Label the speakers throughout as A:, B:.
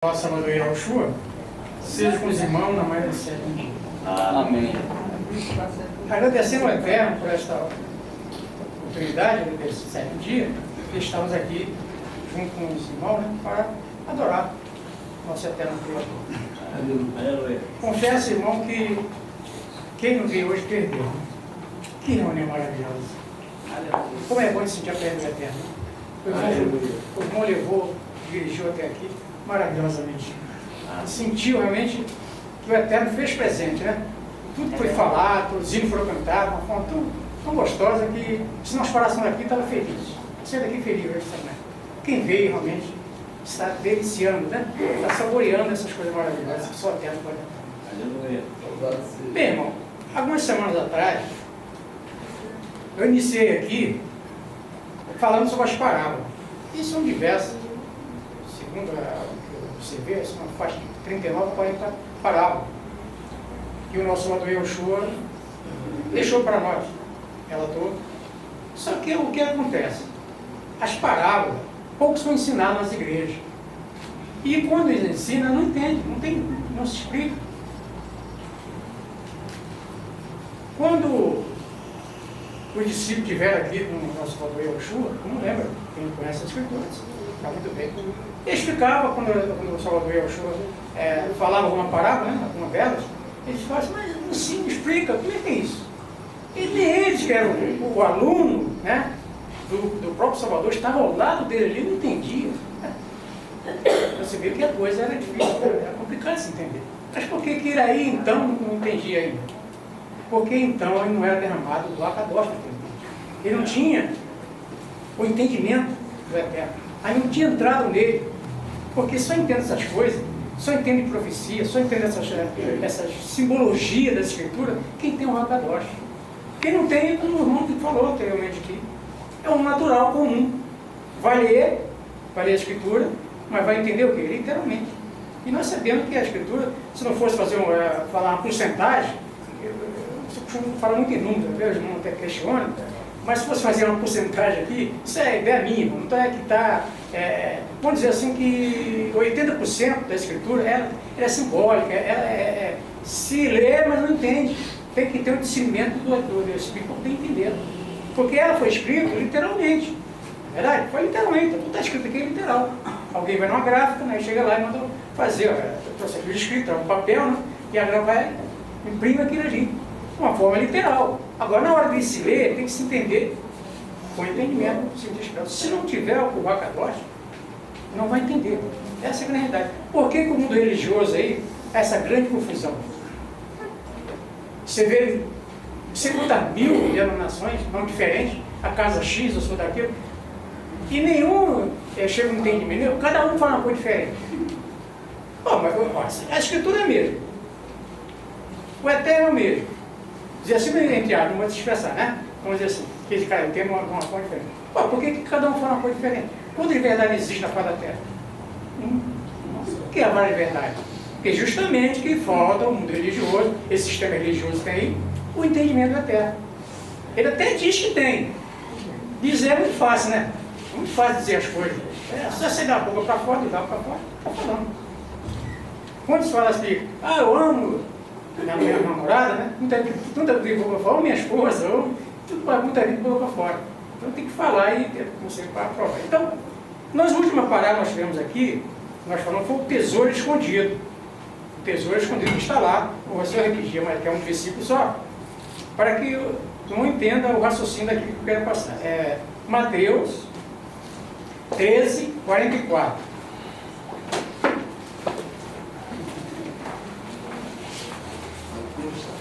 A: Nossa Salvador Yahushua, seja com os irmãos na mais recente.
B: Amém.
A: Agradecendo ao Eterno por esta oportunidade desse sétimo dia, estamos aqui junto com os irmãos, né, para adorar nosso Eterno Criador. Confesso, irmão, que quem não veio hoje perdeu. Que reunião maravilhosa. Como é bom se sentir a perto do Eterno. O irmão levou, dirigiu até aqui maravilhosamente. Sentiu realmente que o Eterno fez presente, né? Tudo foi falado, os hinos foram cantados, uma forma tão gostosa que, se nós parássemos aqui, estava feliz. Sai daqui feliz hoje também. Quem veio realmente está deliciando, né? Está saboreando essas coisas maravilhosas que só o Eterno pode dar. Bem, irmão, algumas semanas atrás, eu iniciei aqui falando sobre as parábolas. E são diversas. Segundo você vê, são uma faixa de 39 a 40 parábolas que o nosso Salvador Yahushua deixou para nós, ela toda. Só que o que acontece? As parábolas, poucos são ensinados nas igrejas. E quando eles ensinam, não entende, não se explica. Quando os discípulos estiveram aqui com o nosso Salvador Yahushua, não lembra, quem conhece as escrituras, está muito bem. Ele explicava, quando o Salvador Yahushua falava alguma parábola, né, alguma delas, eles falavam assim, mas não sim, explica, como é que é isso? E nem eles, que eram o aluno, né, do próprio Salvador, estava ao lado dele ali, não entendia. Você vê que a coisa era difícil, era complicado de se entender. Mas por que Iraí, então, não entendia ainda? Porque então ele não era derramado do Akadosh, ele não tinha o entendimento do Eterno, aí não tinha entrado nele, porque só entende essas coisas, só entende profecia, só entende essas simbologias da Escritura, quem tem o Akadosh. Quem não tem, como o irmão que falou anteriormente aqui, é um natural comum, vai ler a Escritura, mas vai entender o quê? Literalmente. E nós sabemos que a Escritura, se não fosse falar uma porcentagem, eu falo muito em número, os irmãos até questionam, mas se fosse fazer uma porcentagem aqui, isso é ideia mínima, não é que está, vamos dizer assim, que 80% da Escritura ela é simbólica, ela se lê, mas não entende. Tem que ter o discernimento do Espírito para entender. Porque ela foi escrita literalmente. Verdade? Foi literalmente, tudo está escrito aqui é literal. Alguém vai numa gráfica, né, chega lá e manda fazer, eu trouxe aqui escrito, um papel, né, e a gráfica vai imprime aquilo ali. Uma forma literal. Agora, na hora de se ler, tem que se entender com entendimento científico. Se não tiver o Akadosh, não vai entender. Essa é a realidade. Por que o mundo religioso aí, essa grande confusão? Você vê 50.000 denominações, não diferentes, a casa X, eu sou daquilo, e nenhum chega no entendimento, cada um fala uma coisa diferente. Bom, mas a Escritura é a mesma. O Eterno é o mesmo. Dizer assim, entre aspas, não vou te expressar, né? Vamos dizer assim, que esse cara tem uma coisa diferente. Pô, por que cada um fala uma coisa diferente? Quando de verdade existe na face da Terra? O que é a vara de verdade? Porque justamente que falta o mundo religioso, esse sistema religioso tem o entendimento da Terra. Ele até diz que tem. Dizer é muito fácil, né? Muito fácil dizer as coisas. É só você dar a boca para fora e dar para fora, está falando. Quando falam assim, eu amo minha namorada, né? Muita gente boca para fora, ou minha esposa, ou muita gente boca para fora. Então tem que falar e ter você para provar. Então, nas últimas parábolas que nós tivemos aqui, nós falamos foi o tesouro escondido. O tesouro escondido que está lá, vou só repetir, mas que é um versículo só, para que não entenda o raciocínio daqui que eu quero passar. Mateus 13, 44.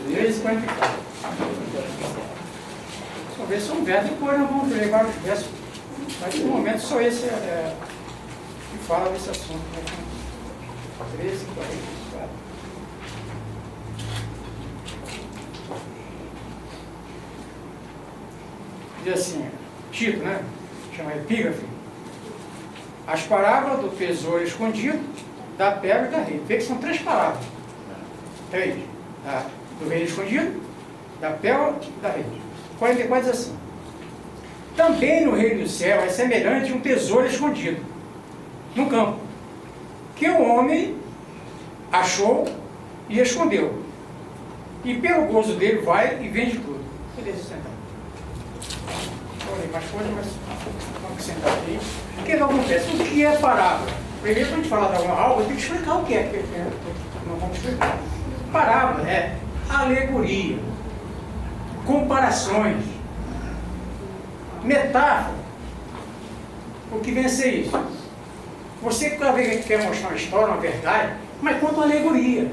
A: 13:44. Só ver se um verso, depois nós vamos ler vários versos. Mas no momento só esse que fala desse assunto. 13:44. Diz assim, Tito, né? Chama epígrafe. As parábolas do tesouro escondido, da pedra e da rede. Vê que são 3 parábolas. 3. Do reino escondido, da pérola e da rede. 44 diz assim: também no reino do céu é semelhante a um tesouro escondido no campo, que o homem achou e escondeu. E pelo gozo dele vai e vende tudo. Beleza, sentar. Falei mais coisas, mas vamos sentar aqui. O que acontece? O que é parábola? Primeiro, para a gente falar de alguma algo, eu tenho que explicar o que é. Não vamos explicar. Parábola é alegoria, comparações, metáfora. O que vem a ser isso? Você quer mostrar uma história, uma verdade, mas conta uma alegoria.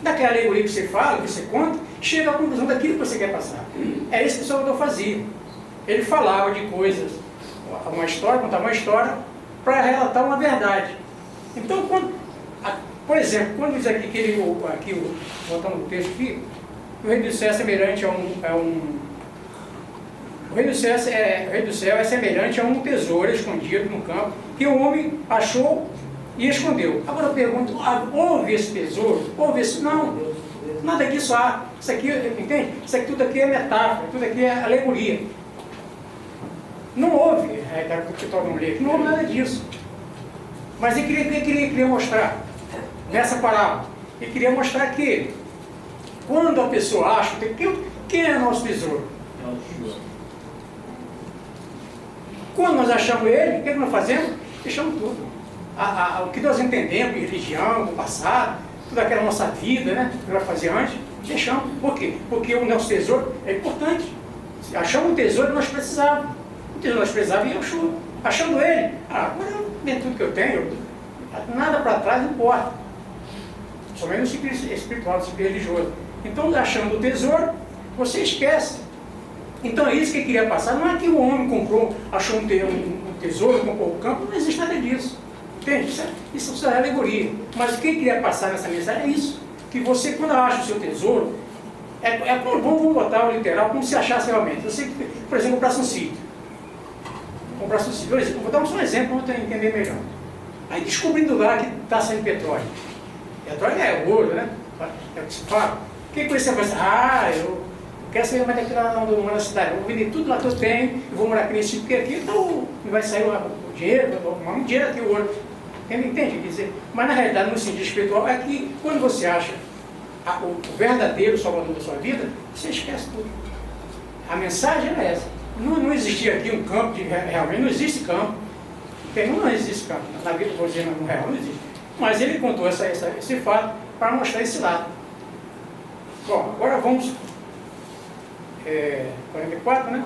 A: Daquela alegoria que você fala, que você conta, chega à conclusão daquilo que você quer passar. É isso que o Salvador fazia. Ele falava de coisas, uma história, contava uma história, para relatar uma verdade. Então, por exemplo, quando diz aqui que ele, voltando no texto aqui, o rei do céu é semelhante a o rei do céu é semelhante a um tesouro escondido no campo, que o homem achou e escondeu. Agora eu pergunto, houve esse tesouro? Houve esse? Não, nada disso há. Isso aqui, entende? Isso aqui, tudo aqui é metáfora, tudo aqui é alegoria. Não houve, que todo mundo lê, não houve nada disso. Mas ele queria mostrar, nessa parábola, ele queria mostrar que, quando a pessoa acha, quem é nosso tesouro? Quando nós achamos ele, o que nós fazemos? Deixamos tudo. O que nós entendemos, religião, o passado, toda aquela nossa vida, né, que nós fazíamos antes, deixamos. Por quê? Porque o nosso tesouro é importante. Achamos o tesouro que nós precisávamos. O tesouro que nós precisávamos e Yeshua. Achando ele, agora nem tudo que eu tenho, nada para trás não importa. Somente no ciclo espiritual, no ciclo religioso. Então, achando o tesouro, você esquece. Então é isso que ele queria passar. Não é que o homem achou um tesouro, comprou o campo, não existe nada disso. Entende? Isso é alegoria. Mas o que ele queria passar nessa mensagem é isso. Que você, quando acha o seu tesouro, vamos botar o literal, como se achasse realmente. Você, por exemplo, comprasse um sítio. Comprasse um sítio. Vou dar só um exemplo para você entender melhor. Aí descobrindo lá que está saindo petróleo. Petróleo é ouro, né? É o que se fala. O que você vai fazer? Eu quero sair mais daqui lá na cidade. Eu vou vender tudo lá que eu tenho, eu vou morar aqui nesse tipo, porque aqui então vai sair o dinheiro, o dinheiro aqui, o ouro. Entende? Quer dizer, mas na realidade, no sentido espiritual, é que quando você acha o verdadeiro salvador da sua vida, você esquece tudo. A mensagem é essa. Não existia aqui um campo, realmente não existe campo. Não existe campo. Na vida, vou dizer, no real não existe. Mas ele contou esse fato para mostrar esse lado. Bom, agora vamos... 44, né?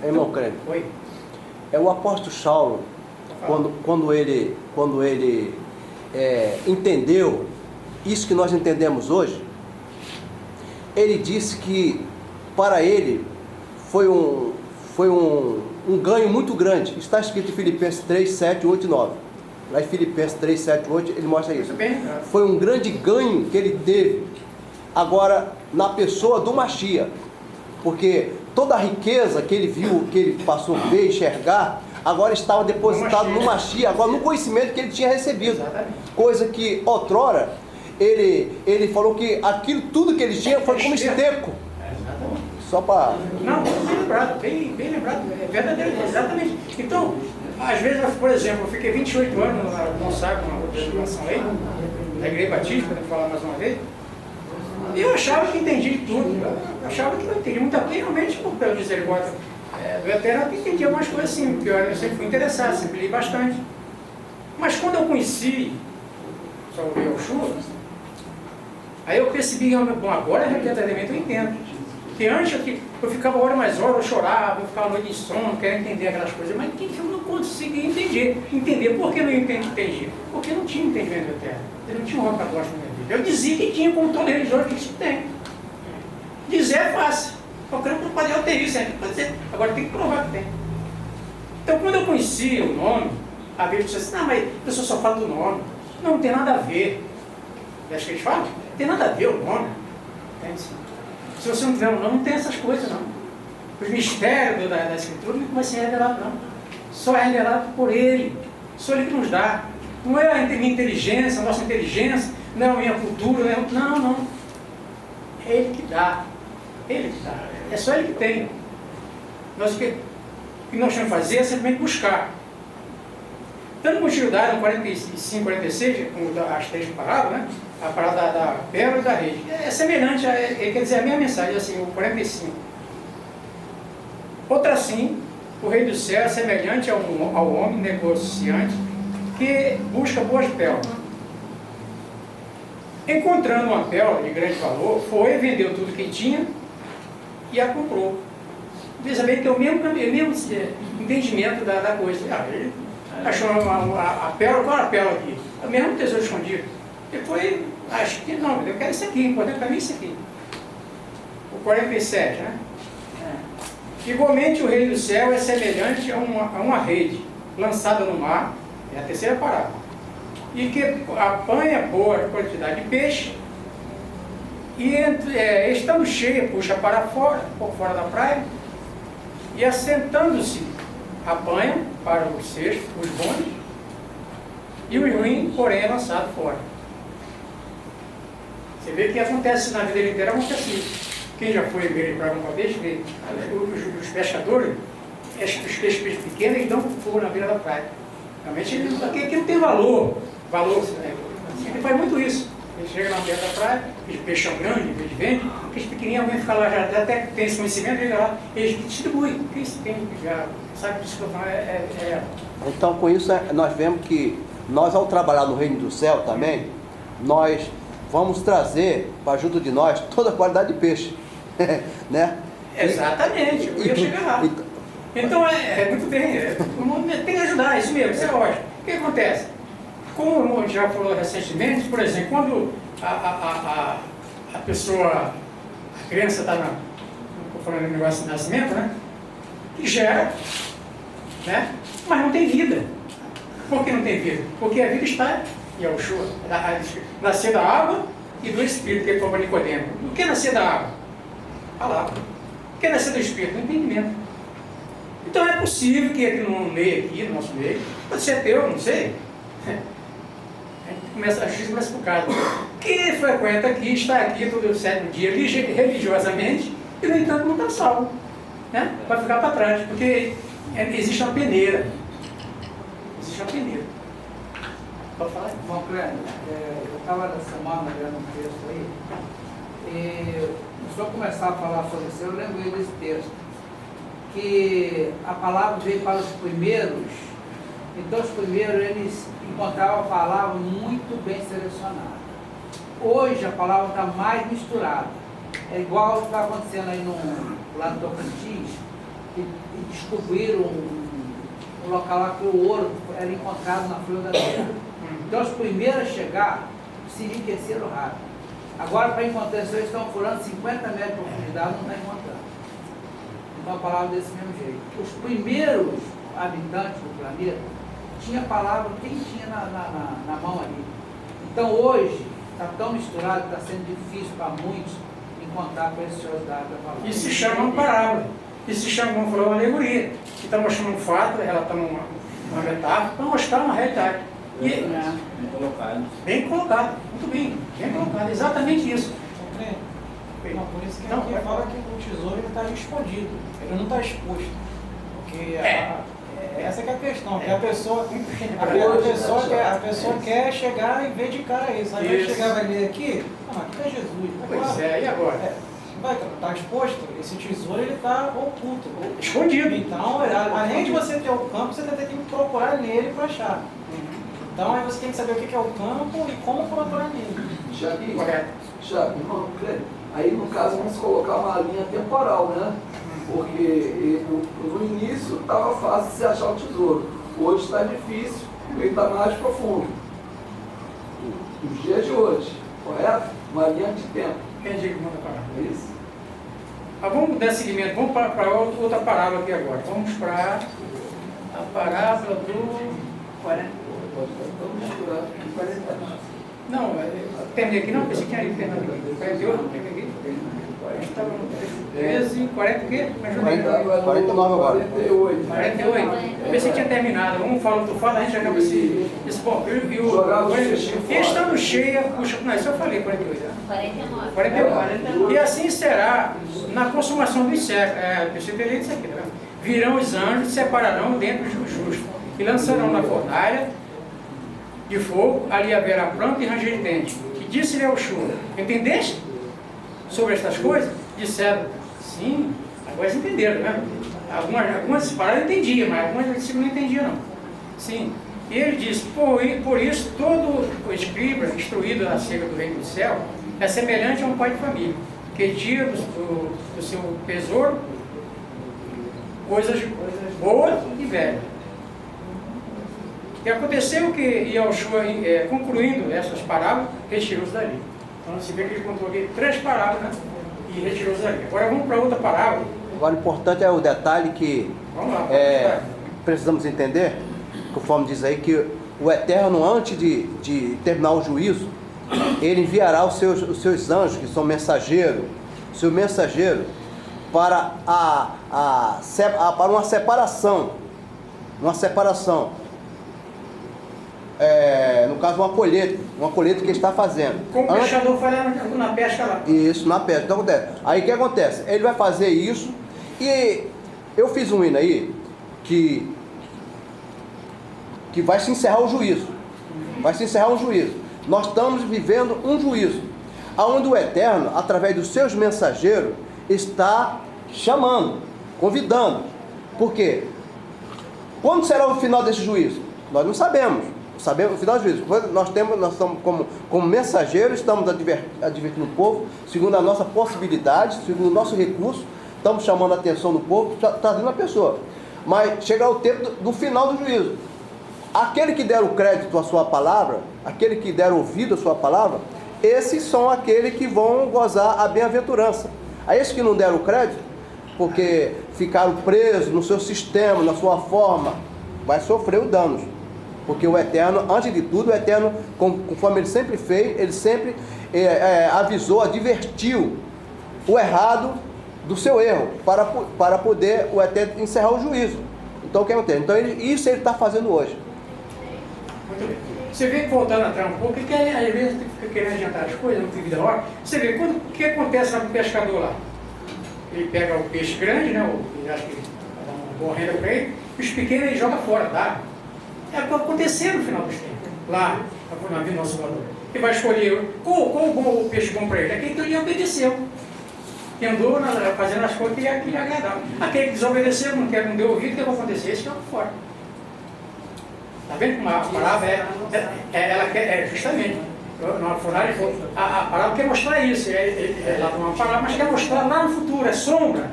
B: Irmão crente.
A: Oi.
B: É o apóstolo Saulo, quando ele entendeu isso que nós entendemos hoje, ele disse que para ele foi um ganho muito grande. Está escrito em Filipenses 3, 7, 8 e 9. Lá em Filipenses 3, 7, 8, ele mostra isso. Foi um grande ganho que ele teve agora na pessoa do Mashiach. Porque toda a riqueza que ele viu, que ele passou a ver, enxergar, agora estava depositado no Mashiach, agora no conhecimento que ele tinha recebido. Coisa que outrora, ele falou que aquilo tudo que ele tinha foi como esterco. Só para...
A: Não, bem lembrado, bem lembrado, é verdadeiro, exatamente. Então, às vezes, por exemplo, eu fiquei 28 anos no Gonçaga, uma organização aí, da Igreja Batista, para falar mais uma vez, e eu achava que entendia de tudo, eu achava que eu entendia muita coisa, realmente, pelo misericórdia do Eterno, eu entendia algumas coisas assim, porque eu sempre fui interessado, sempre li bastante. Mas quando eu conheci o Yeshua, aí eu percebi, bom, agora verdadeiramente eu entendo. Porque antes eu ficava hora mais hora, eu chorava, eu ficava noite de sono, querendo entender aquelas coisas, mas eu não conseguia entender. Por que não entendia? Porque não tinha entendimento do Eterno. Eu não tinha um rocador na minha vida. Eu dizia que tinha, como todo religioso, que isso tem. Dizer é fácil. Qualquer um pode ter isso, agora tem que provar que tem. Então, quando eu conheci o nome, a Bíblia disse assim, não, mas a pessoa só fala do nome. Não tem nada a ver. Acho que eles falam? Não tem nada a ver o nome. Entende? Se você não tiver um nome, não tem essas coisas, não. Os mistérios da Escritura não vai ser revelado, não. Só é revelado por Ele. Só Ele que nos dá. Não é a minha inteligência, a nossa inteligência, não é a minha cultura, não. É Ele que dá. Ele que dá. É só Ele que tem. O que nós temos que fazer é simplesmente buscar. Dando continuidade no 45, 46, as três parábolas, né? A parábola da pérola e da rede. É semelhante, quer dizer, a minha mensagem, assim, o 45. Outra assim, o rei do céu é semelhante ao homem negociante que busca boas pérolas. Encontrando uma pérola de grande valor, foi, vendeu tudo que tinha e a comprou. Veja bem que é o mesmo entendimento da coisa. Ele achou a pérola, qual era a pérola aqui? É o mesmo tesouro escondido. Ele foi, acho que não, eu quero isso aqui, importante para mim isso aqui. O 47, né? Igualmente o rei do céu é semelhante a uma rede lançada no mar, é a terceira parábola, e que apanha boa quantidade de peixe, e estando cheia, puxa para fora, por fora da praia, e assentando-se, apanha para os cestos, os bons, e o ruim, porém, é lançado fora. Você vê que acontece na vida inteira, acontece isso. Quem já foi ver para alguma vez, vê os pescadores, os peixes pequenos, eles dão fogo na beira da praia. Realmente, aqui não tem valor, ele faz muito isso. Ele chega na beira da praia, aquele peixão grande, eles vendem, aqueles pequenininhos, alguém fica lá, já até tem esse conhecimento, ele lá, eles distribuem. O que isso tem? Já sabe disso que eu falo,
B: Então, com isso, nós vemos que nós, ao trabalhar no reino do céu também, nós vamos trazer para junto de nós toda a qualidade de peixe. Né?
A: Exatamente, eu ia chegar lá. Então, muito bem, tem que ajudar, isso mesmo, isso é lógico. O que acontece? Como o irmão já falou recentemente, por exemplo, quando a pessoa, a criança está falando do negócio de nascimento, né? Que gera, né? Mas não tem vida. Por que não tem vida? Porque a vida está em Yahushua, nascer da água e do Espírito, que ele falou para Nicodemo. O que é nascer da água? Palavra. O que é nascer do Espírito? O entendimento. Então é possível que aqui no meio, no nosso meio, pode ser ateu, não sei. A justiça começa por casa. Quem frequenta aqui, está aqui todo sétimo dia religiosamente, e no entanto não está salvo. Né? Vai ficar para trás, porque existe uma peneira. Existe uma peneira. Pode falar?
C: Bom, Cleber, eu estava na semana lendo um texto aí, e se eu começar a falar sobre isso, eu lembrei desse texto, que a palavra veio para os primeiros, então os primeiros eles encontravam a palavra muito bem selecionada. Hoje a palavra está mais misturada, é igual o que está acontecendo aí lá no Tocantins, e descobriram um local lá que o ouro era encontrado na flor da terra. Então os primeiros a chegar se enriqueceram rápido. Agora, para encontrar isso, eles estão furando 50 metros de profundidade, não está encontrando. Então a palavra desse mesmo jeito. Os primeiros habitantes do planeta tinha a palavra, quem tinha na mão ali. Então hoje está tão misturado, está sendo difícil para muitos encontrar a preciosidade da palavra.
A: Isso se chama uma parábola. Isso se chama, como falou, uma alegoria. Que está mostrando um fato, ela está numa metáfora, para mostrar uma realidade. E,
D: bem colocado.
A: Bem colocado, muito bem colocado, exatamente isso.
E: Não, por isso que aqui fala que o tesouro está escondido, ele não está exposto. Porque essa que é a questão, que a pessoa quer chegar e ver de cara isso. Aí vai chegar, vai ler aqui, aqui está Jesus.
A: Pois e agora?
E: Vai estar exposto, esse tesouro ele está oculto.
A: Escondido.
E: Então, além de você ter o campo, você tem que procurar nele para achar. Então aí você tem que saber o que é o campo e como procurar nele.
F: Tiago, irmão, aí no caso vamos colocar uma linha temporal, né? Porque no início estava fácil se achar o tesouro, hoje está difícil, ele está mais profundo. Nos dias de hoje, correto? Uma linha de tempo.
A: Quem diga que manda parar?
F: É isso?
A: Vamos dar seguimento, vamos para outra parábola aqui agora. Vamos para a parábola do 40. Não, terminei aqui não, pensei que era terminado aqui. 48, terminei aqui. A gente estava no 13, 40 o quê?
B: 49 agora.
A: 48. Eu pensei que tinha terminado. Um fala, outro fala, a gente acaba esse ponto. E estando cheia, puxa, não, isso eu falei, 48. 49. E assim será na consumação dos séculos. Você teria isso aqui, tá vendo? Virão os anjos e separarão dentro dos justos e lançarão na fornalha de fogo, ali haverá pranto e ranger de dente. E disse-lhe Yahushua, entendeste sobre estas coisas? Disseram, sim, agora eles entenderam, né? Algumas paradas eu entendia, mas algumas discípulos não entendiam não. Sim. E ele disse, por isso todo o escriba instruído acerca do reino do céu é semelhante a um pai de família, que tira do seu tesouro coisas boas e velhas. E aconteceu que Yahushua, concluindo essas parábolas, retirou-se dali. Então se vê que ele contou aqui 3 parábolas, né? E retirou-se dali. Agora vamos para outra parábola.
B: Agora o importante é o detalhe que
A: Vamos lá,
B: precisamos entender, conforme diz aí, que o Eterno, antes de terminar o juízo, ele enviará os seus anjos, que são mensageiros, seu mensageiro, para para uma separação. No caso, uma colheita que ele está fazendo.
A: como o pescador foi lá na pesca lá.
B: Isso, na pesca. Então, acontece. Aí o que acontece? Ele vai fazer isso, e eu fiz um hino aí que vai se encerrar o juízo. Vai se encerrar um juízo. Nós estamos vivendo um juízo, onde o Eterno, através dos seus mensageiros, está chamando, convidando. Por quê? Quando será o final desse juízo? Nós não sabemos. Sabemos o final do juízo. Nós estamos como mensageiros, estamos advertindo o povo, segundo a nossa possibilidade, segundo o nosso recurso, estamos chamando a atenção do povo, trazendo a pessoa. Mas chegará o tempo do final do juízo. Aquele que der o crédito à sua palavra, aquele que der ouvido à sua palavra, esses são aqueles que vão gozar a bem-aventurança. A esses que não deram crédito, porque ficaram presos no seu sistema, na sua forma, vai sofrer o danos. Porque o Eterno, antes de tudo, o Eterno, conforme ele sempre fez, ele sempre avisou, advertiu o errado do seu erro, para poder o Eterno encerrar o juízo. Então o que acontece? Então isso ele está fazendo hoje.
A: Muito bem. Você vê que voltando atrás um pouco, que às vezes fica querendo adiantar as coisas, não tem vida hora. Você vê, o que acontece lá com o pescador lá? Ele pega o peixe grande, né? Ele acha que vai dar uma boa renda para ele, os pequenos ele joga fora, tá? É o que aconteceu no final dos tempos, lá na vida do nosso Salvador. Ele vai escolher qual o peixe bom para ele, aquele que ele obedeceu. Que andou fazendo as coisas que ele agradava. Aquele que desobedeceu, não deu ouvido, o que vai acontecer? Esse joga fora. Está vendo como a palavra ela quer, justamente, na fornalha, a palavra quer mostrar isso, ela é uma palavra, mas quer mostrar lá no futuro, é sombra,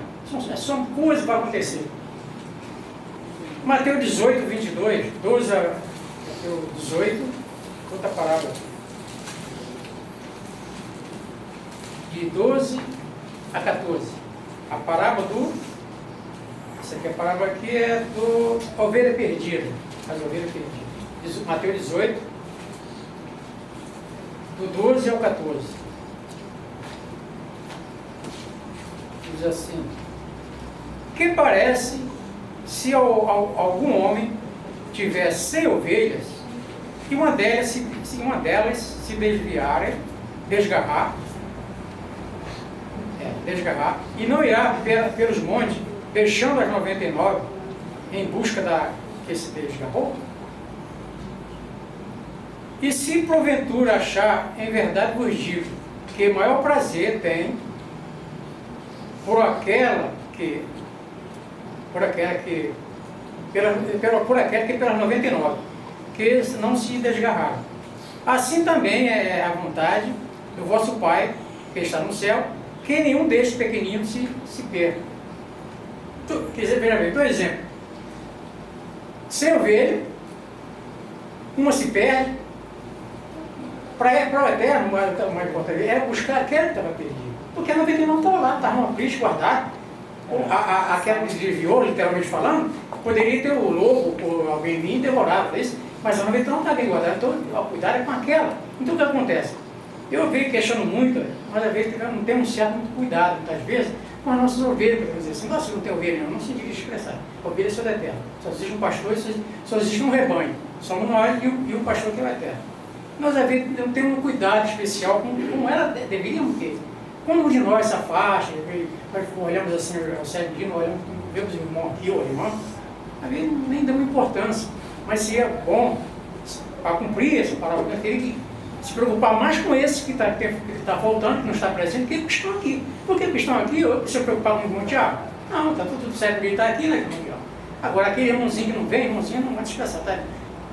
A: coisa que vai acontecer. Mateus 18, 22, 12 a Mateus 18, outra palavra, de 12 a 14, a parábola essa aqui, a parábola aqui é do ovelha perdida, as ovelhas perdidas, Mateus 18, do 12 ao 14, diz assim, que parece se algum homem tiver 100 ovelhas e uma delas se desgarrar e não irá pelos montes, deixando as 99 em busca da que se desgarrou? E se porventura achar, em verdade vos digo, que maior prazer tem por aquela que pelas 99, que não se desgarraram. Assim também é a vontade do vosso Pai, que está no céu, que nenhum desses pequeninos se perca. Quer dizer, veja bem, por exemplo, 100 ovelhas, uma se perde, para o Eterno, o mais importante era buscar aquela que estava perdida. Porque a 99 estava lá, estava numa pista guardada. Aquela que desviou, literalmente falando, poderia ter o lobo ou alguém vir e devorar, mas a 99 está bem guardada, então o cuidado é com aquela. Então o que acontece? Eu venho questionando muito, mas às vezes não temos certo muito cuidado, muitas vezes, com as nossas ovelhas, para dizer assim, nossa, não tem ovelha, não se diga expressar. A ovelha é só da terra. Só existe um pastor, só existe um rebanho. Somos nós e o pastor que é o Eterno. Nós às vezes não temos um cuidado especial como ela deveríamos ter. Quando um de nós se afasta, nós olhamos assim ao céu de nós olhamos, vemos o irmão aqui ou irmão, às vezes nem damos importância. Mas seria bom, para cumprir essa parábola, eu teria que se preocupar mais com esse que está faltando, que não está presente, que eles estão aqui. Porque eles estão aqui, eu preciso preocupar com o Tiago? Não, está tudo certo, ele está aqui, né? Agora aquele irmãozinho que não vem, irmãozinho não vai descansar, tá?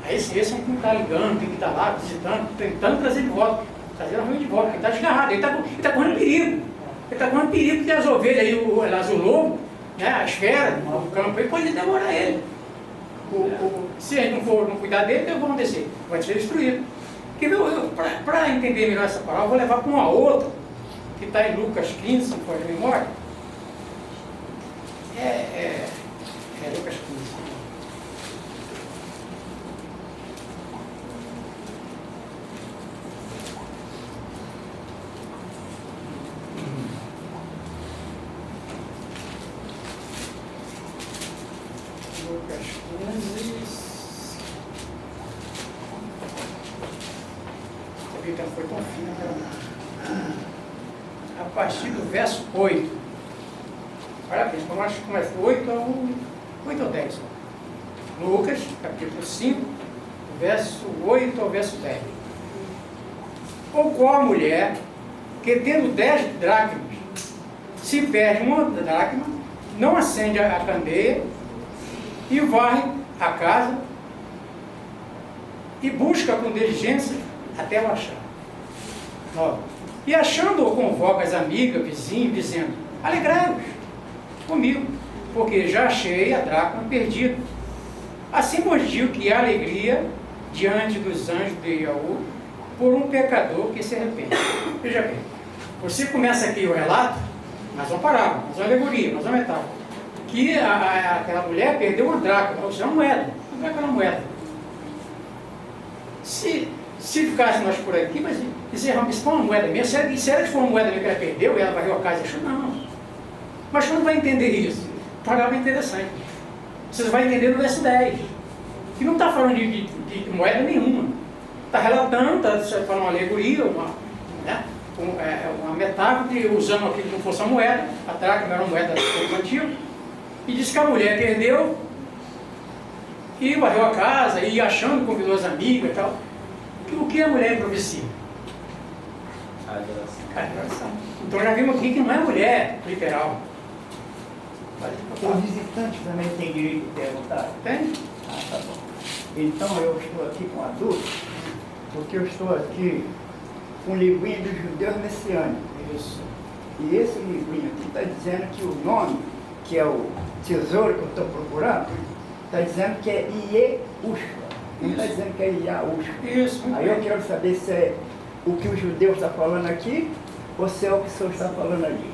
A: Aí esse é que tem que estar ligando, tem que estar lá, visitando, tentando trazer de volta, trazer a família de volta, ele está desgarrado, ele está correndo perigo. Ele está correndo perigo porque as ovelhas aí, o lobo, né, a esfera, o campo, aí pode devorar ele. Se a gente não cuidar dele, eles vão descer, vai ser destruído. Para entender melhor essa palavra, eu vou levar para uma outra, que está em Lucas 15, se for de memória. É Lucas 15. Lucas 15. Foi tão fino, a partir do verso 8. Olha bem, eu acho que começa do 8 ao 10. Lucas, capítulo 5, verso 8 ao verso 10. Ou qual a mulher que, tendo 10 dracmas, se perde uma dracma, não acende a candeia e varre a casa e busca com diligência até ela achar. 9. E achando-o, convoca as amigas, vizinhos, dizendo: alegrai-vos comigo, porque já achei a dracma perdida. Assim vos digo que há alegria diante dos anjos de Iaú por um pecador que se arrepende. Veja bem, você começa aqui o relato, mas uma parábola, mas uma alegoria, mas uma metáfora, que aquela mulher perdeu uma dracma, ou seja, uma moeda. Não é aquela moeda. Se ficasse nós por aqui, mas dizer, isso foi uma moeda mesmo, se ela for uma moeda que ela perdeu e ela varreu a casa e achou, não. Mas você não vai entender isso. Parábola interessante. Você vai entender no verso 10, que não está falando de moeda nenhuma. Está relatando, está falando uma alegoria, uma metáfora, usando aquilo como fosse uma moeda, a dracma era uma moeda antiga, e diz que a mulher perdeu e varreu a casa, e achando, convidou as amigas e tal. O que a mulher improvisativa? A adoração. Então já vimos aqui que não é mulher, literal.
D: O visitante também tem direito de perguntar?
A: Tem?
D: Ah, tá bom. Então eu estou aqui com a dúvida, porque eu estou aqui com o livrinho dos judeus messiânicos.
A: Isso.
D: E esse livrinho aqui está dizendo que o nome, que é o tesouro que eu estou procurando, está dizendo que é Ieushua. Não está dizendo que é Iaúshua.
A: Isso.
D: Aí eu quero saber se é o que o judeu está falando aqui ou se é o que o senhor está falando ali.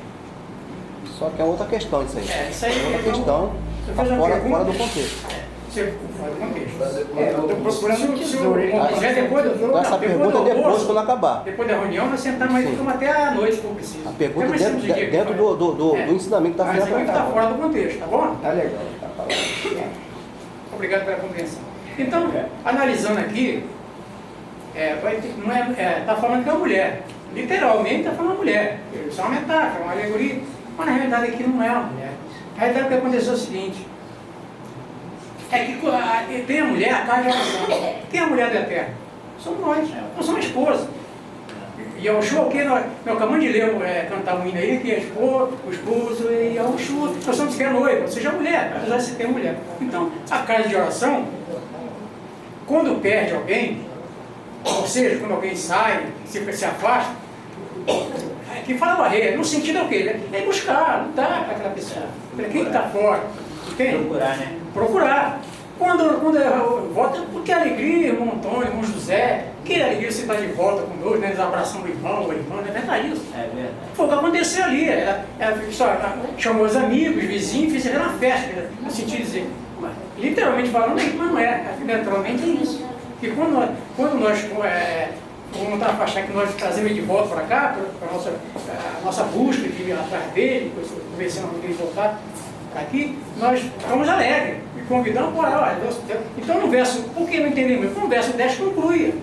B: Só que é outra questão isso aí.
A: Isso aí
B: é outra questão,
A: fora
B: fora do contexto.
A: Fora do contexto.
D: Eu estou procurando um tesouro.
B: Então essa pergunta é depois, quando acabar.
A: Depois da reunião, nós sentamos aí e ficamos até a noite, se for preciso.
B: A pergunta dentro do ensinamento que está sendo
A: aplicado. Mas está fora do contexto, tá bom?
D: Tá legal, tá falando.
A: Obrigado pela compreensão. Então, analisando aqui, está falando que é uma mulher. Literalmente está falando uma mulher. Isso é uma metáfora, uma alegoria. Mas na realidade aqui não é uma mulher. Na realidade o que aconteceu é o seguinte: é que tem a mulher, a casa de oração. Quem é a mulher do Eterno? Somos nós somos a esposa. E é o show que nós acabamos de ler, cantar um hino aí, que é o esposo e é o show. Nós somos que é noiva, ou seja, a mulher, apesar de ser mulher. Então, a casa de oração, quando perde alguém, ou seja, quando alguém sai, se afasta, que fala barreira, no sentido é o quê? É buscar, lutar para aquela pessoa. Para quem está fora, entende?
E: Procurar, né?
A: Procurar. Quando eu volto, porque alegria, irmão Antônio, irmão José, que alegria você estar de volta conosco, né? Abraçando o irmão, não é verdade isso?
E: É verdade.
A: Foi o que aconteceu ali. Ela chamou os amigos, os vizinhos, fez uma festa, no sentido de dizer, literalmente falando, mas não é, naturalmente é isso. E quando nós vamos afastar, que nós trazemos ele de volta para cá, para a nossa busca de ir atrás dele, conversando com ele voltar para aqui, nós ficamos alegres e convidamos para lá. Então no verso, por que não entendemos? No verso 10 conclui,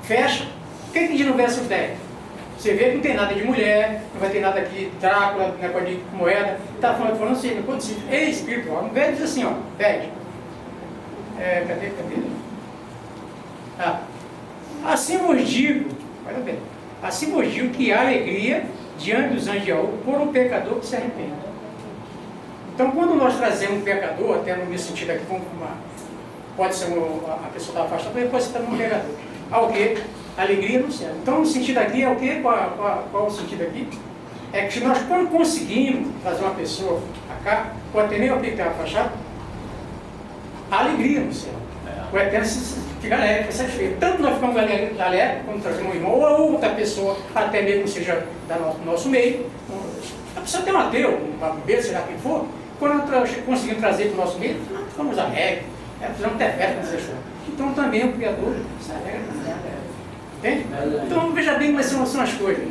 A: fecha. O que diz no verso 10? Você vê que não tem nada de mulher, não vai ter nada aqui, Drácula, negócio de moeda, está falando assim, quando se é espiritual, no verso diz assim, ó, pede. Cadê? Assim vos digo, olha bem, assim vos digo que há alegria diante dos anjos de Jaú por um pecador que se arrepende. Então, quando nós trazemos um pecador, até no meu sentido aqui, pode ser a pessoa está afastada, pode ser também um pecador. Há o quê? Alegria no céu. Então, o sentido aqui é o quê? Qual o sentido aqui? É que nós, quando conseguimos trazer uma pessoa para cá, pode ter nem alguém que está afastado, há alegria no céu. O Eterno fica alegre, fica satisfeito. Tanto nós ficamos alegres quando trazemos um irmão ou outra pessoa, até mesmo que seja do nosso meio. A pessoa tem um ateu, uma besta, seja quem for, quando nós conseguimos trazer para o nosso meio, nós ficamos alegres, fizemos até festa, nos deixou. Então também o Criador se alegra também. Entende? Então veja bem como são as coisas.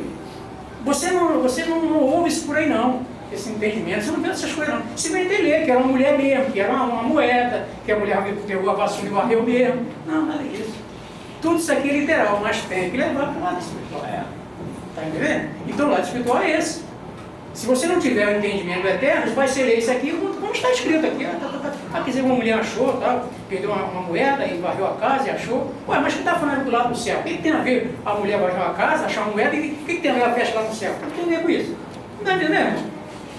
A: Você não ouve isso por aí não. Esse entendimento, você não vê essas coisas não. Se vem ler que era uma mulher mesmo, que era uma moeda, que a mulher pegou a vassoura e varreu mesmo. Não, nada disso. Tudo isso aqui é literal, mas tem que levar para o lado espiritual. Está entendendo? Então o lado espiritual é esse. Se você não tiver o entendimento do Eterno, vai ser ler isso aqui, como está escrito aqui. Quer dizer, uma mulher achou, perdeu uma moeda e varreu a casa e achou. Ué, mas o que está falando do lado do céu? O que tem a ver a mulher varreu a casa, achar uma moeda e o que tem a ver a festa lá no céu? Não tem a ver com isso. Não está entendendo?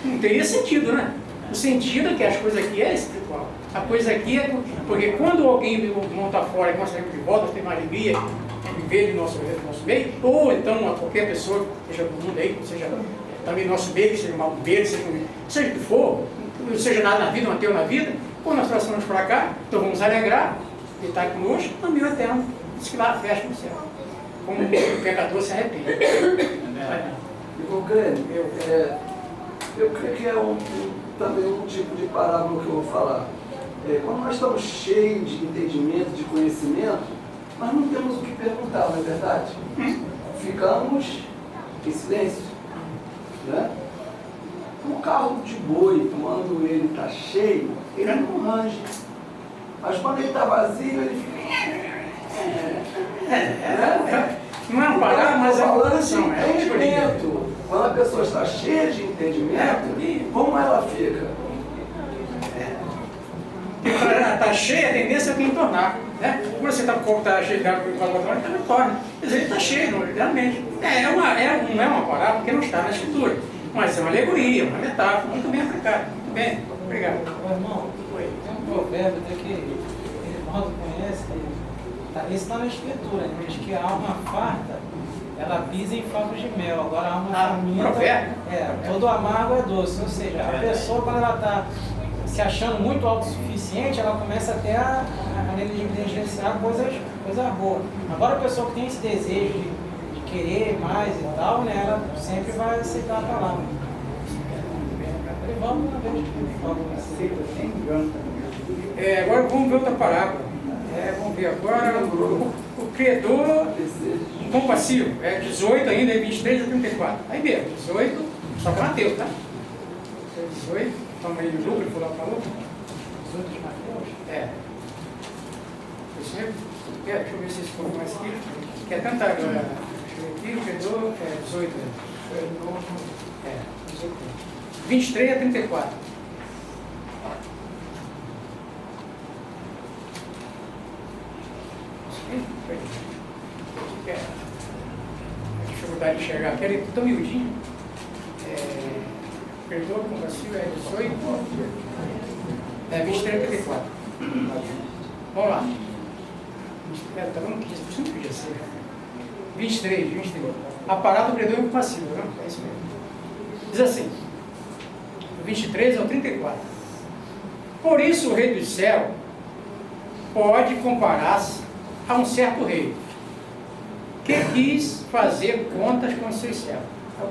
A: Não teria sentido, né? O sentido é que as coisas aqui é espiritual. A coisa aqui é porque quando alguém monta fora e nós saímos de volta, nós temos uma alegria de viver no nosso meio, ou então qualquer pessoa, seja do mundo aí, seja também no nosso meio, seja um beiro, seja o que for, seja nada na vida, um ateu na vida, quando nós trouxemos para cá, então vamos alegrar, ele está conosco, no meu Eterno, diz que lá a festa no céu. Como o pecador se arrepende.
F: Irmão Grêmio, eu creio que é também um tipo de parábola que eu vou falar. Quando nós estamos cheios de entendimento, de conhecimento, nós não temos o que perguntar, não é verdade? Ficamos em silêncio. Né? Um carro de boi, quando ele está cheio, ele não range. Mas quando ele está vazio, ele fica...
A: Não é uma parábola, mas é uma oração.
F: É entendimento. Quando a pessoa está cheia de entendimento, como ela fica?
A: Está cheia, a tendência é que tornar. Né? Quando você está com o corpo tá cheio de água, ele também torna. Quer dizer, ele está cheio, realmente. Não é uma parábola, porque não está na escritura. Mas é uma alegoria, uma metáfora. Muito bem aplicado. Muito bem. Obrigado.
E: Irmão, tem um provérbio até que Ronaldo conhece, isso está na escritura, né? Diz que a alma farta, ela pisa em favos de mel. Agora a alma faminta, todo amargo é doce. Ou seja, a pessoa, quando ela está se achando muito autossuficiente, ela começa até a negligenciar coisas boas. Agora a pessoa que tem esse desejo de querer mais e tal, né, ela sempre vai aceitar a palavra. Vamos ver o que fala.
A: Agora vamos ver outra parábola. Vamos ver agora o credor compassivo. 18 ainda, 23 a 34. Aí mesmo, 18, só para Mateus, tá? 18, tamanho do lucro, ele falou. 18 de Mateus? Deixa eu ver se esse for mais aqui. Quer cantar agora? Deixa eu ver aqui, o credor 18. 18. 23 a 34. Dificuldade de enxergar, aquele é tão miudinho. Perdoa com vacilo, 18, 23 a 34. Vamos lá. Está vendo 15%? Não podia ser. 23. A parada do credor é passivo, não? É isso mesmo. Diz assim, do 23 ao 34. Por isso o rei do céu pode comparar-se a um certo rei que quis fazer contas com seus servos.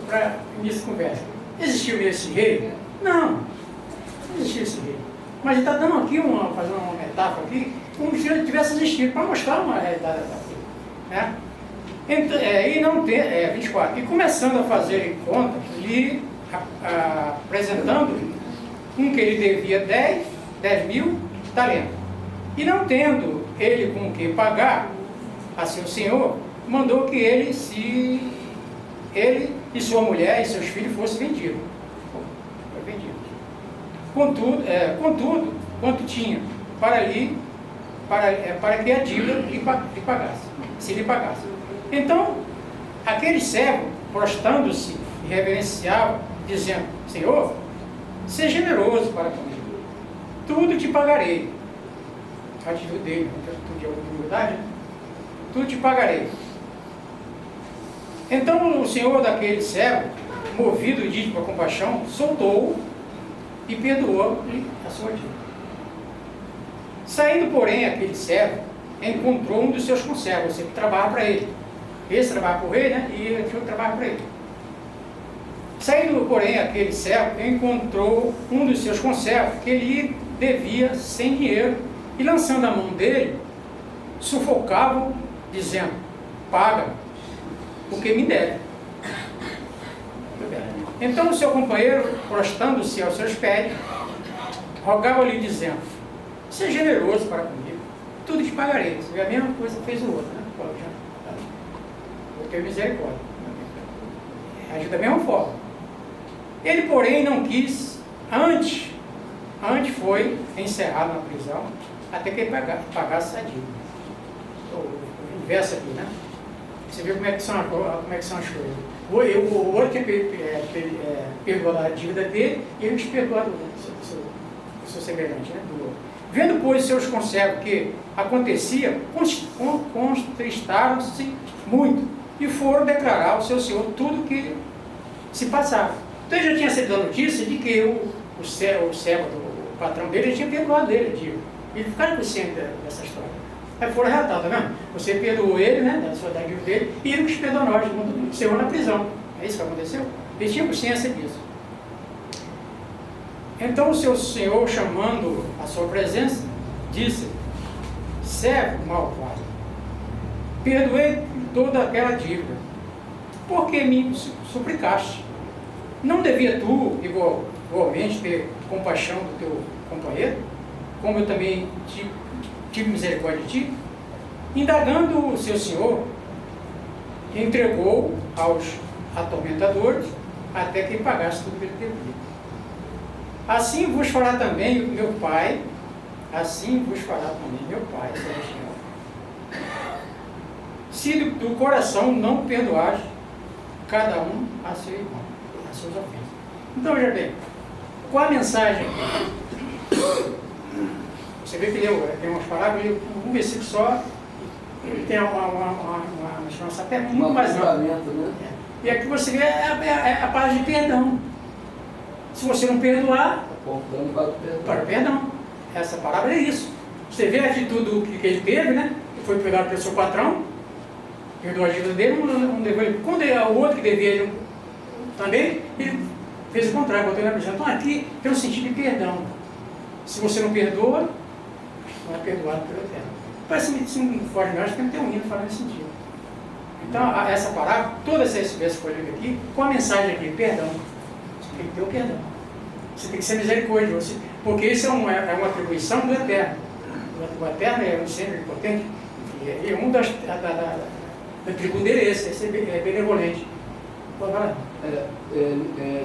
A: Para início de conversa. Existiu esse rei? Não existiu esse rei. Mas ele está dando aqui fazendo uma metáfora aqui, como se ele tivesse existido, para mostrar uma realidade da coisa. Né? E não ter, 24. E começando a fazer contas, lhe apresentando um que ele devia 10 mil talentos. E não tendo ele com o que pagar a seu senhor, mandou que ele e sua mulher e seus filhos fossem vendidos. Foi vendido. Contudo, quanto tinha para lhe para que a dívida lhe pagasse, se lhe pagasse. Então, aquele servo, prostrando-se e reverenciava, dizendo: Senhor, seja generoso para comigo, tudo te pagarei. A atitude dele, tudo de humildade, né? Tudo te pagarei. Então o senhor daquele servo, movido de íntima compaixão, soltou-o e perdoou-lhe a sua dívida. Saindo, porém, aquele servo, encontrou um dos seus conservos, que trabalhava para ele. Esse trabalha para o rei, né? E aquele trabalha para ele. Saindo, porém, aquele servo, encontrou um dos seus conservos que lhe devia 100 dinheiro, e lançando a mão dele, sufocava-o, dizendo: paga-me, porque me deve. Então o seu companheiro, prostrando-se aos seus pés, rogava-lhe, dizendo: seja generoso para comigo, tudo te pagarei. Você vê, a mesma coisa fez o outro, né? Vou ter misericórdia. Agiu da mesma forma. Ele, porém, não quis, antes foi encerrado na prisão, até que ele pagasse a dívida. O inverso aqui, né? Você vê como é que são as coisas. O outro tinha perdoado a dívida dele e ele desperdoou o seu semelhante, né? Do outro. Vendo, pois, seus conservos que acontecia, contristaram-se muito e foram declarar ao seu senhor tudo o que se passava. Então ele já tinha recebido a notícia de que o servo do patrão dele tinha perdoado ele a dívida. Ele ficaram consciente dessa história. Aí foram relatados, tá vendo? Você perdoou ele, né, da dívida dele, e ele nos perdoou nós, o Senhor na prisão. É isso que aconteceu? Ele tinha consciência disso. Então o seu senhor, chamando a sua presença, disse: servo malvado, perdoei toda aquela dívida, porque me suplicaste. Não devia tu, igualmente, ter compaixão do teu companheiro, como eu também tive misericórdia de ti? Indagando o seu senhor, entregou aos atormentadores, até que pagasse tudo que ele devia. Assim vos fará também meu Pai, celestial, se do coração não perdoares cada um a seu irmão, as suas ofensas. Então, veja bem, qual a mensagem aqui? Você vê que tem umas palavras, um versículo só, tem uma sapé muito mais ampla.
F: Né?
A: E aqui você vê a palavra de perdão. Se você não perdoar,
F: apontando
A: para o perdão. Essa palavra é isso. Você vê a atitude que ele teve, né? Que foi perdoado pelo seu patrão, perdoou a dívida dele, não levou ele. Quando o outro que devia ele também, ele fez o contrário, botou ele na prisão. Então aqui tem um sentido de perdão. Se você não perdoa, não é perdoado pelo Eterno. Parece muito forte, mas acho que não tem um hino falando nesse sentido. Então, essa palavra, toda essa verso que foi lido aqui, com a mensagem aqui, perdão. Você tem que ter o perdão. Você tem que ser misericordioso, porque isso é uma atribuição do Eterno. O Eterno é um ser importante, e um da atributo dele é esse é benevolente. Pode falar.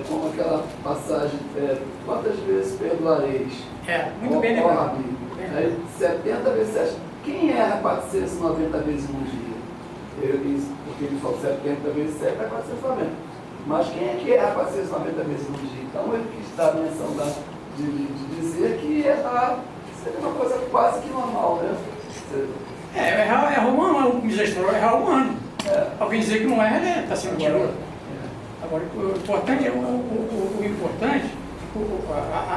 F: Como aquela passagem, quantas vezes perdoareis?
A: Muito bem lembrado.
F: 70 vezes 7. Quem erra 490 vezes num dia? Porque ele falou 70 vezes 7 é 490. Mas quem é que erra 490 vezes num dia? Então ele quis dar a menção de dizer que errar seria uma coisa quase que normal, né?
A: Errar humano, o misericórdia é errar humano. Alguém dizer que não erra, ele está sendo mentiroso. Agora, o importante,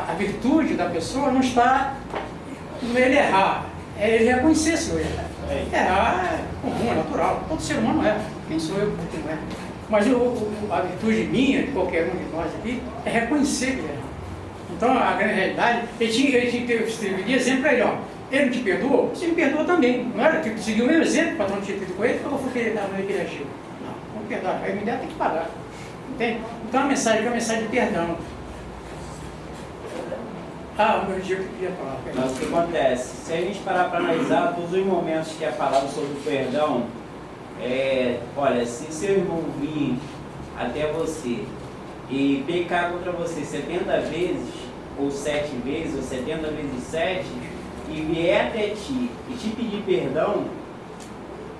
A: a virtude da pessoa não está no ele errar, é ele reconhecer seu erro. Errar é comum, é natural, todo ser humano erra. Quem sou eu que não erra? Mas a virtude minha, de qualquer um de nós aqui, é reconhecer que ele erra. Então, a grande realidade, ele tinha que de exemplo para ele, ó. Ele não te perdoou? Você me perdoa também. Não era? Tipo, seguiu o mesmo exemplo, o patrão tinha feito com ele, qual foi que ele agiu? Não, vamos perdoar. Aí me der, tem que pagar. Entende? Então a mensagem é uma mensagem de perdão. O meu dia que eu queria falar.
G: Mas o que acontece? Se a gente parar para analisar todos os momentos que é falado sobre o perdão, olha, se seu irmão vir até você e pecar contra você 70 vezes, ou 7 vezes, ou 70 vezes 7, e vier até ti e te pedir perdão,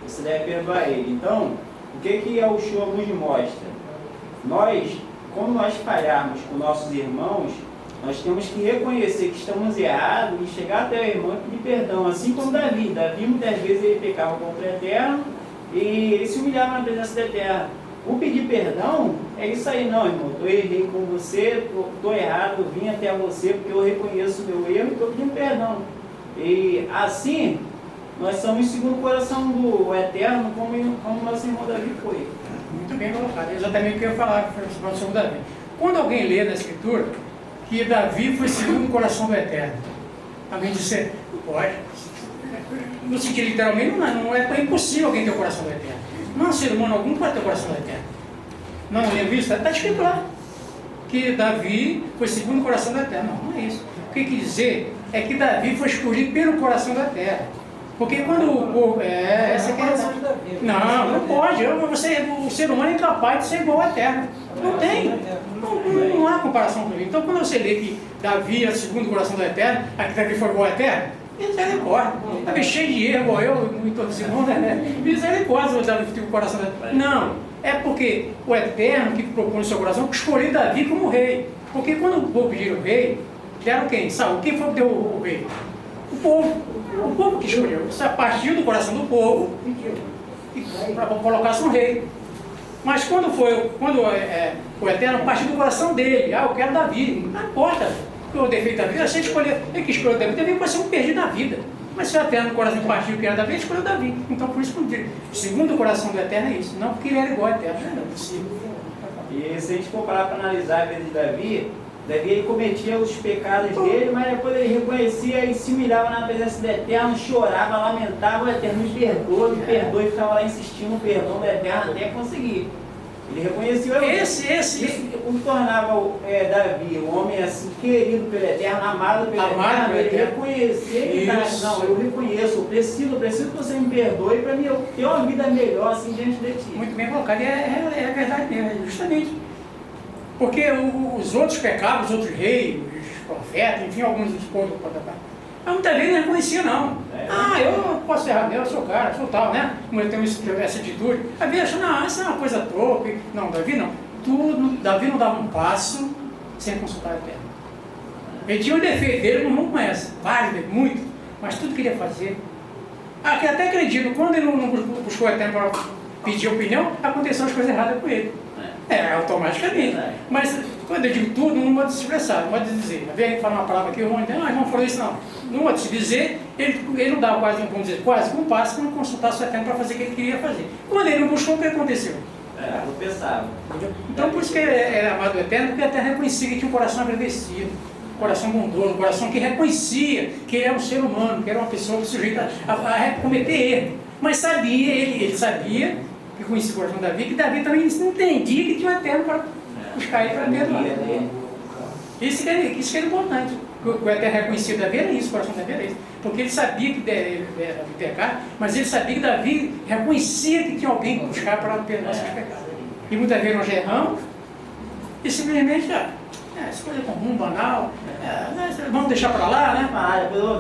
G: você deve perdoar ele. Então, o que o show nos mostra? Nós, quando nós falharmos com nossos irmãos, nós temos que reconhecer que estamos errados e chegar até o irmão e pedir perdão. Assim como Davi. Davi, muitas vezes, ele pecava contra o Eterno e ele se humilhava na presença do Eterno. O pedir perdão é isso aí, não, irmão. Eu errei com você, estou errado, eu vim até você porque eu reconheço o meu erro e estou pedindo perdão. E assim, nós somos segundo o coração do Eterno, como nosso irmão Davi foi.
A: Muito bem colocado. Exatamente o que eu ia falar sobre Davi. Quando alguém lê na Escritura que Davi foi segundo o coração do Eterno, alguém disse, pode. No sentido literalmente, não é impossível alguém ter o coração do Eterno. Não, ser humano algum pode ter o coração do Eterno. Não lembro isso? Está escrito lá. Que Davi foi segundo o coração do Eterno. Não é isso. O que quer dizer é que Davi foi escolhido pelo coração do Eterno. Porque quando o povo. Essa que é não pode. O ser humano é incapaz de ser igual ao Eterno. Não tem. Não há comparação com ele. Então, quando você lê que Davi é segundo o coração do Eterno, aqui Davi foi igual ao Eterno, misericórdia. Estava cheio de erro, igual eu e todos os irmãos, né? Misericórdia, Davi tem o coração do Eterno. Não. É porque o Eterno que propõe no seu coração escolheu Davi como rei. Porque quando o povo pediu o rei, deram quem? Saul. Quem foi que deu o rei? O povo. O povo que escolheu. Isso partiu do coração do povo para colocar-se um rei. Mas quando o Eterno partiu do coração dele, eu quero Davi. Não importa o defeito da vida, se ele escolher, ele que escolheu Davi, Davi vai ser um perdido na vida. Mas se o Eterno no coração partiu que era Davi, ele escolheu Davi. Então por isso que eu digo, segundo o coração do Eterno é isso. Não porque ele era igual ao Eterno, não é possível.
G: E se a gente for parar para analisar a vida de Davi, ele cometia os pecados dele, mas depois ele reconhecia e se humilhava na presença do Eterno, chorava, lamentava, o Eterno me perdoa, e ficava lá insistindo no perdão do Eterno até conseguir. Ele reconhecia isso o tornava Davi um homem assim, querido pelo Eterno, amado pelo Eterno, ele reconhecia que não, eu reconheço, eu preciso que você me perdoe para mim eu ter uma vida melhor assim diante de ti.
A: Muito bem colocado, é verdade mesmo, justamente. Porque os outros pecados, os outros reis, os profetas, enfim, alguns dos povos do Potapá, mas muitas vezes não reconhecia não. Eu posso errar, eu sou cara, sou tal, né? Como eu tenho essa atitude. Às vezes eu acho, não, isso é uma coisa torpe. Não, Davi não. Davi não dava um passo sem consultar o Eterno. Ele tinha um defeito dele, não conhece. Vários, muito. Mas tudo que ele ia fazer. Que até acredito, quando ele não buscou o Eterno para pedir opinião, aconteceram as coisas erradas com ele. Automaticamente. Mas quando eu digo tudo, não pode se expressar, não pode dizer. Vem falar uma palavra aqui, o irmão não falou isso não. Não pode se dizer, ele não dava quase um passo para não consultar o Eterno para fazer o que ele queria fazer. Quando ele não buscou, o que aconteceu?
G: Eu pensava.
A: Então por isso que ele era amado do Eterno, porque o Eterno reconhecia que tinha um coração agradecido, um coração bondoso, um coração que reconhecia que ele era um ser humano, que era uma pessoa sujeita a cometer erro. Mas sabia, ele sabia, que conhecia o coração de Davi, que Davi também entendia que tinha um Eterno para buscar ele para perdoar. Isso que era importante. O Eterno reconhecia Davi era isso, o coração de Davi era isso. Porque ele sabia que era pecar, mas ele sabia que Davi reconhecia que tinha alguém que buscar para perdoar seus pecados. E muitas vezes nós erramos e simplesmente, essa coisa é comum, banal, vamos deixar para lá, né?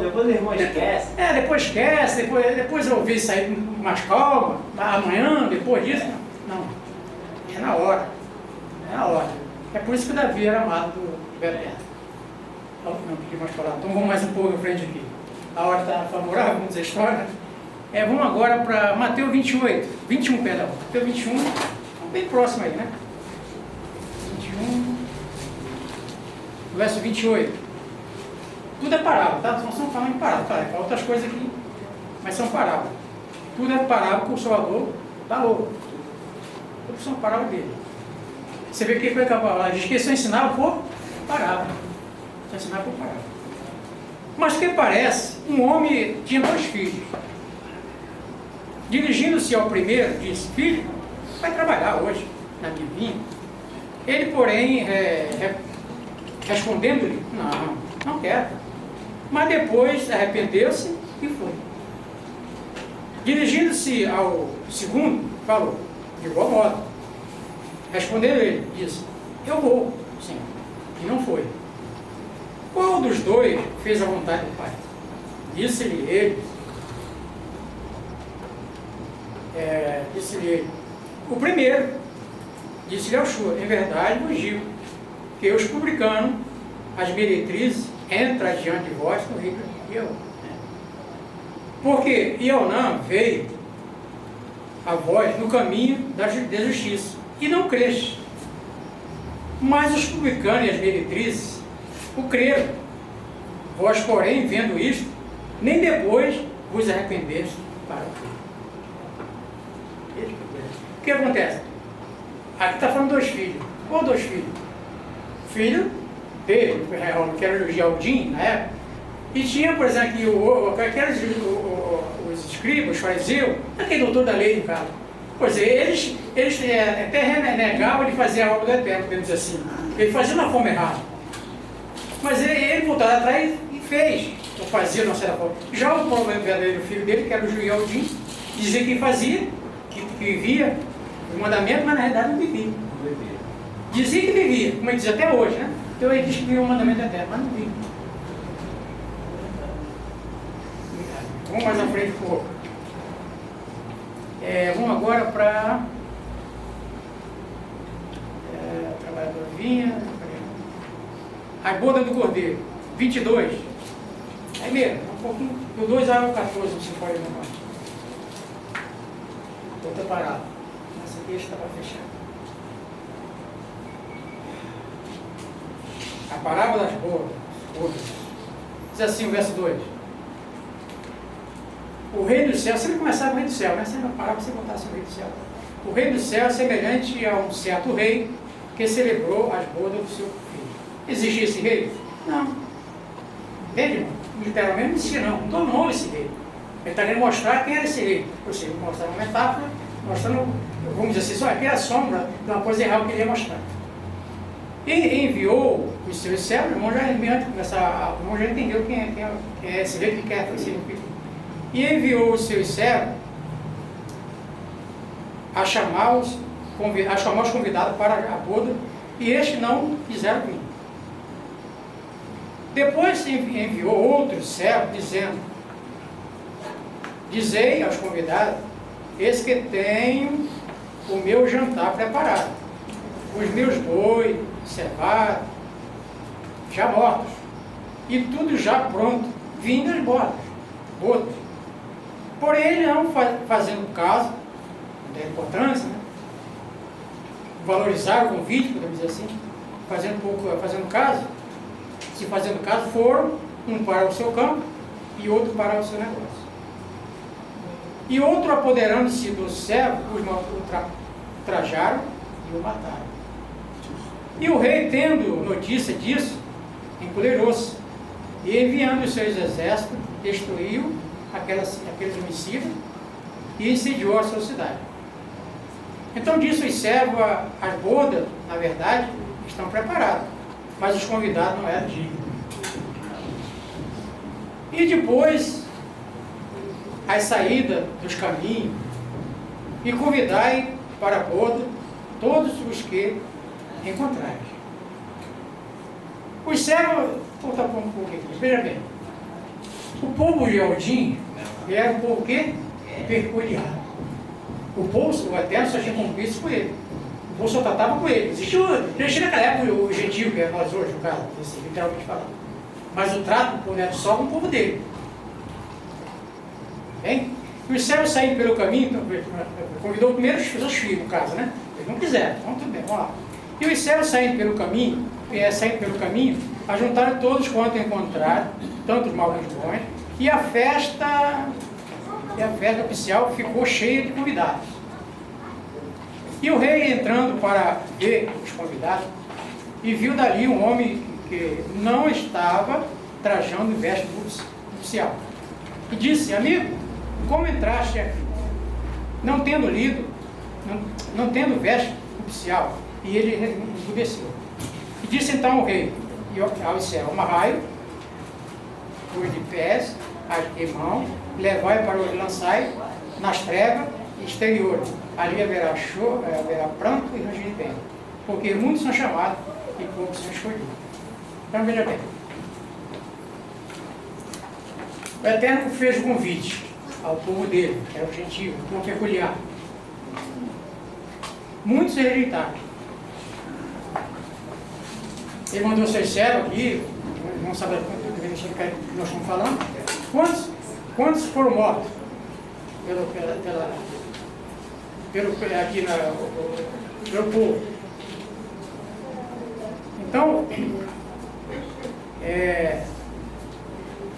G: Depois o irmão esquece.
A: Depois esquece, depois eu vi sair com mais calma, amanhã, depois disso. Não, é na hora. É na hora. É por isso que Davi era amado do Eterno. Não pedi mais falar. Então vamos mais um pouco em frente aqui. A hora está favorável, vamos dizer a história. Vamos agora para Mateus 21, perdão. Mateus 21, bem próximo aí, né? 21, verso 28. Tudo é parábola, tá? Nós estamos falando em parábola, tá? Tem outras coisas aqui, mas são parábolas. Tudo é parábola que o Salvador dá louco. Tudo são parábolas dele. Você vê que foi a palavra, diz que se eu ensinar por parábola. Se eu ensinar por parábola. Mas que parece, um homem tinha 2 filhos. Dirigindo-se ao primeiro, disse: filho, vai trabalhar hoje na minha vinha. Ele, porém, respondendo-lhe: não quero. Mas depois arrependeu-se e foi. Dirigindo-se ao segundo, falou, de igual modo. Respondendo ele, disse: eu vou, Senhor. E não foi. Qual dos dois fez a vontade do Pai? Disse-lhe ele, o primeiro, disse-lhe Yoshua, em verdade vos digo, que os publicanos, as meretrizes, entram diante de vós no reino de Deus. Porque Ionã veio a vós no caminho da justiça, e não creste. Mas os publicanos e as meretrizes o creram. Vós, porém, vendo isto, nem depois vos arrependeste para o quê? O que acontece? Aqui está falando dois filhos. Qual dois filhos? Filho dele, que era o Gialdim, na época, e tinha, por exemplo, aqui os escribas, os fariseus, aquele doutor da lei, no caso. Pois é, eles até renegavam de fazer a obra do Eterno, podemos dizer assim. Ele fazia de uma forma errada. Mas ele voltou atrás e fez, ou fazia de uma certa forma. Já o verdadeiro filho dele, que era o Gialdim, dizia que fazia, que vivia o mandamento, mas na realidade não vivia. Dizia que vivia, como ele diz até hoje, né? Então ele diz que vivia o mandamento eterno, mas não vivia. Vamos mais à frente um pouco. Vamos agora para trabalhador vinha, a boda do cordeiro, 22. Aí mesmo, um pouquinho, do 2 ao 14, você pode lembrar. Estou preparado. Essa aqui estava fechada. A parábola das bodas. Diz assim o verso 2. O reino do céu, sempre começar com o reino do céu, né? Sempre parar para você contar assim o reino do céu. O reino do céu é semelhante a um certo rei que celebrou as bodas do seu filho. Existia esse rei? Não. Entende, irmão? Literalmente não existia, não. Não tornou esse rei. Ele está querendo mostrar quem era esse rei. Ou seja, mostrar uma metáfora, mostrando, vamos dizer assim, só aqui é a sombra de uma coisa errada que ele ia mostrar. E enviou os seus servos, o irmão já entendeu quem é esse rei que quer ser o filho. E enviou os seus servos a chamar os convidados para a boda, e estes não quiseram vir. Depois enviou outros servos, dizendo: dizei aos convidados, eis que tenho o meu jantar preparado, os meus bois cevados, já mortos, e tudo já pronto, vindo as bodas. Porém, ele não fazendo caso, não tem importância, né? Valorizar o convite, podemos dizer assim, fazendo caso, se fazendo caso, foram um para o seu campo e outro para o seu negócio. E outro, apoderando-se do servo, o trajaram e o mataram. E o rei, tendo notícia disso, empoderou-se e, enviando os seus exércitos, destruiu aqueles homicidas e incendiou a sua cidade. Então disse os servos: as bodas, na verdade, estão preparadas, mas os convidados não eram dignos. E depois, as saídas dos caminhos, e convidai para a boda todos os que encontrares. Os servos, vou voltar um pouco aqui, veja bem, o povo Gialdim era um povo que? Peculiar. O povo, o Eterno só tinha compromisso com ele. O povo só tratava com ele. Existia naquela época o gentil, que é nós hoje, no caso, literalmente falando. Mas o trato não era só com o povo dele. Bem? E os servos saíram pelo caminho, então, convidou primeiro os filhos, no caso, né? Eles não quiseram, então tudo bem, vamos lá. E os servos saindo pelo caminho, ajuntaram todos quanto encontraram, tanto os maus como os bons, e a festa oficial ficou cheia de convidados. E o rei, entrando para ver os convidados, e viu dali um homem que não estava trajando veste oficial. E disse: amigo, como entraste aqui, não tendo não tendo veste oficial? E ele emudeceu. E disse então o rei ao céu: amarrai-o, pôs de pés, as mãos, levai para o lançai nas trevas exteriores. Ali haverá pranto e ranger de dentes, porque muitos são chamados e poucos são escolhidos. Então veja bem. O Eterno fez o convite ao povo dele, que era o gentio, o povo peculiar. Muitos rejeitaram. Ele mandou seus servos aqui, não sabe o que nós estamos falando. Quantos foram mortos pelo povo? Então,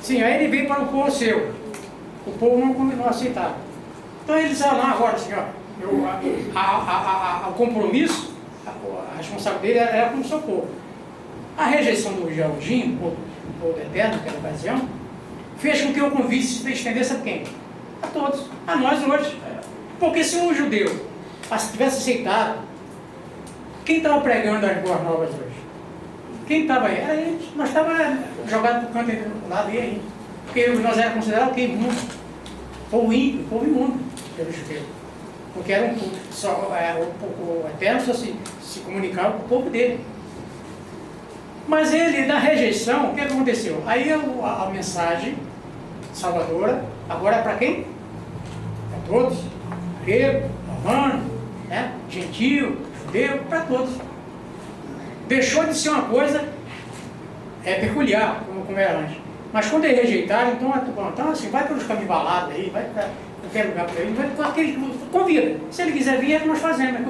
A: sim, aí ele veio para o povo seu. O povo não aceitava. Então ele disse, não, agora assim, ó, o compromisso, a responsabilidade dele era com o seu povo. A rejeição do Geraldinho, o povo eterno, naquela ocasião, fez com que o convite se estendesse a quem? A todos, a nós hoje. Porque se um judeu tivesse aceitado, quem estava pregando as boas novas hoje? Quem estava aí? Era eles. Nós estávamos jogados para o canto do lado e aí. Porque nós éramos considerados o quê? Imundo. Povo ímpio, povo imundo, pelo judeu. Porque era o Eterno só se comunicava com o povo dele. Mas ele, na rejeição, o que aconteceu? Aí a mensagem salvadora, agora é para quem? Para todos. Grego, romano, né? Gentio, judeu, para todos. Deixou de ser uma coisa peculiar, como era antes. Mas quando eles rejeitaram, então assim, vai pelos caminhos balados aí, vai para qualquer lugar por aí, vai para aquele convida. Se ele quiser vir, é que nós fazemos.